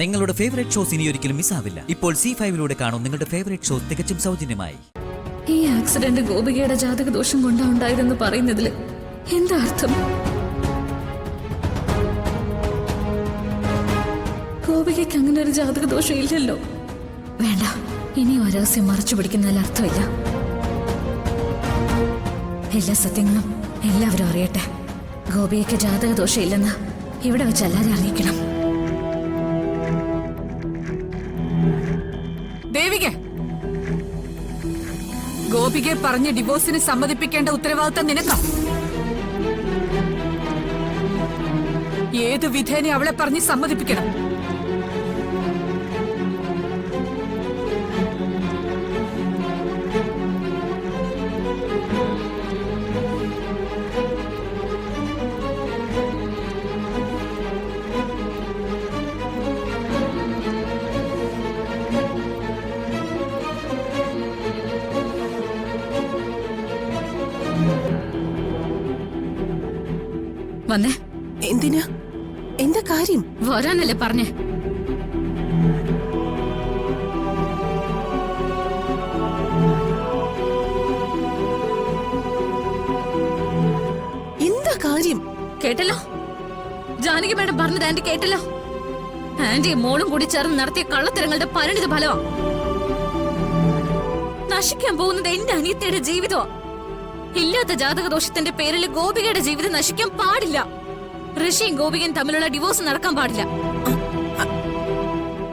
നിങ്ങളുടെ favourite shows ഇനി ഒരിക്കലും മിസ്സാവില്ല. ഇപ്പോൾ C5 കാണും നിങ്ങളുടെ ഫേവറേറ്റ് ഷോസ് തികച്ചും സൗജന്യമായി. ഈ ആക്സിഡന്റ് ഗോപികയുടെ ജാതക ദോഷം കൊണ്ടാ ഉണ്ടായതെന്ന് പറയുന്നതിൽ എന്താ അർത്ഥം? ഗോപികയ്ക്ക് അങ്ങനെ ഒരു ജാതക ദോഷം ഇല്ലല്ലോ. വേണ്ട, ഇനി രഹസ്യം മറച്ചു പിടിക്കുന്നതിൽ അർത്ഥമില്ല. എല്ലാ സത്യങ്ങളും എല്ലാവരും അറിയട്ടെ. ഗോപികയ്ക്ക് ജാതക ദോഷം ഇല്ലെന്ന് ഇവിടെ വെച്ച് എല്ലാവരും അറിയിക്കണം. ദേവിക, ഗോപികയെ പറഞ്ഞ് ഡിവോഴ്സിന് സമ്മതിപ്പിക്കേണ്ട ഉത്തരവാദിത്തം നിനക്കാ. ഏത് വിധേനെ അവളെ പറഞ്ഞ് സമ്മതിപ്പിക്കണം. വന്നേ. എന്തിനാ? എന്താ കാര്യം? വരാനല്ലേ പറഞ്ഞേ? എന്താ കാര്യം? കേട്ടല്ലോ, ജാനകി മേഡം പറഞ്ഞത് ആന്റി കേട്ടല്ലോ. ആന്റി മോളും കൂടി ചേർന്ന് നടത്തിയ കള്ളത്തരങ്ങളുടെ പരിണിത ഫലമാ. നശിക്കാൻ പോകുന്നത് എന്റെ അനിയത്തിയുടെ ജീവിതമാ. ഇല്ലാത്ത ജാതകദോഷത്തിന്റെ പേരിൽ ഗോപികയുടെ ജീവിതം നശിക്കാൻ പാടില്ല. ഋഷിയും ഗോപികയും തമ്മിലുള്ള ഡിവോഴ്സ് നടക്കാൻ പാടില്ല.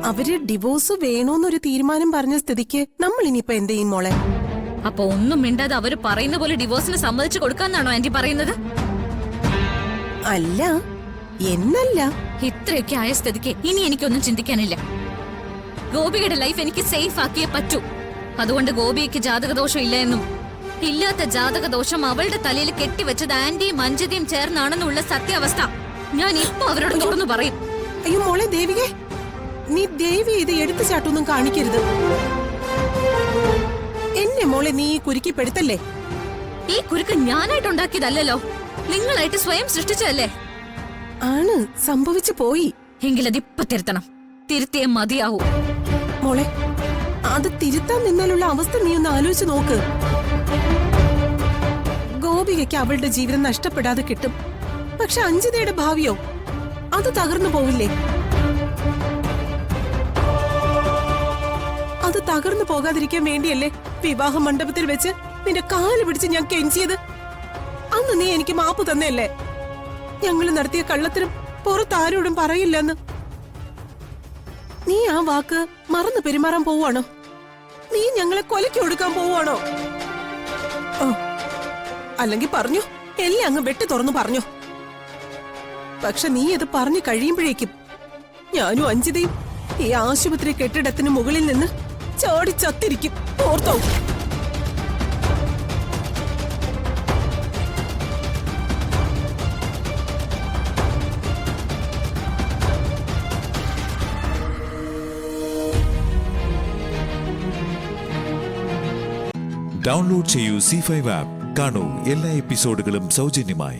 അവര് ഡിവോഴ്സ് വേണോന്നൊരു തീരുമാനം പറഞ്ഞ സ്ഥിതിക്ക് നമ്മൾ ഇനിയിപ്പോ എന്ത് ചെയ്യും മോളെ? അപ്പൊ ഒന്നും മിണ്ടാതെ അവര് പറയുന്ന പോലെ ഡിവോഴ്സിന് സമ്മതിച്ചു കൊടുക്കാന്നാണോ ആന്റി പറയുന്നത്? അല്ല, എന്നല്ല. ഇത്രയൊക്കെ ആയ സ്ഥിതിക്ക് ഇനി എനിക്കൊന്നും ചിന്തിക്കാനില്ല. ഗോപികയുടെ ലൈഫ് എനിക്ക് സേഫ് ആക്കിയേ പറ്റൂ. അതുകൊണ്ട് ഗോപിക്ക് ജാതകദോഷം ഇല്ല എന്നും ഇല്ലാത്ത ജാതകദോഷം അവളുടെ തലയിൽ കെട്ടിവെച്ചത് ആന്റിയും അഞ്ജതിയും ചേർന്നാണെന്നുള്ള സത്യാവസ്ഥ ഞാൻ ഇപ്പൊ അവരോട് തുറന്നു പറയും. അയ്യോ മോളെ ദേവികെ, നീ ദേവി ഇത് എടുത്തു ചാട്ടൊന്നും കാണിക്കരുത്. എന്നെ മോളെ നീ ഈ കുരുക്കി പെടുത്തല്ലേ. ഈ കുരുക്ക് ഞാനായിട്ട് ഉണ്ടാക്കിയതല്ലോ, നിങ്ങളായിട്ട് സ്വയം സൃഷ്ടിച്ചതല്ലേ. ആണ്, സംഭവിച്ചു പോയി. എങ്കിലതിപ്പൊ തിരുത്തണം. തിരുത്തിയേ മതിയാവൂ. മോളെ, അത് തിരുത്താൻ നിന്നാലുള്ള അവസ്ഥ നീ ഒന്ന് ആലോചിച്ച് നോക്ക്. ഗോപികയ്ക്ക് അവളുടെ ജീവിതം നഷ്ടപ്പെടാതെ കിട്ടും. പക്ഷെ അഞ്ജിതയുടെ ഭാവിയോ അത് തകർന്നു പോവില്ലേ? അത് തകർന്നു പോകാതിരിക്കാൻ വേണ്ടിയല്ലേ വിവാഹ മണ്ഡപത്തിൽ വെച്ച് നിന്റെ കാല് പിടിച്ച് ഞാൻ കെഞ്ചിയത്. അന്ന് നീ എനിക്ക് മാപ്പ് തന്നെയല്ലേ? ഞങ്ങൾ നടത്തിയ കള്ളത്തിനും പുറത്താരോടും പറയില്ലെന്ന്. നീ ആ വാക്ക് മറന്നു പെരുമാറാൻ പോവാണോ? നീ ഞങ്ങളെ കൊലയ്ക്ക് കൊടുക്കാൻ പോവാണോ? അല്ലെങ്കിൽ പറഞ്ഞു, എല്ലാം അങ്ങ് വെട്ടി തുറന്നു പറഞ്ഞു. പക്ഷെ നീ ഇത് പറഞ്ഞു കഴിയുമ്പോഴേക്കും ഞാനും അഞ്ജിതയും ഈ ആശുപത്രി കെട്ടിടത്തിന് മുകളിൽ നിന്ന് ചാടി ചത്തിരിക്കും. ഓർത്തോ? ഡൗൺലോഡ് ചെയ്യൂ C5 ആപ്പ്. കാണൂ എല്ലാ എപ്പിസോഡുകളും സൗജന്യമായി.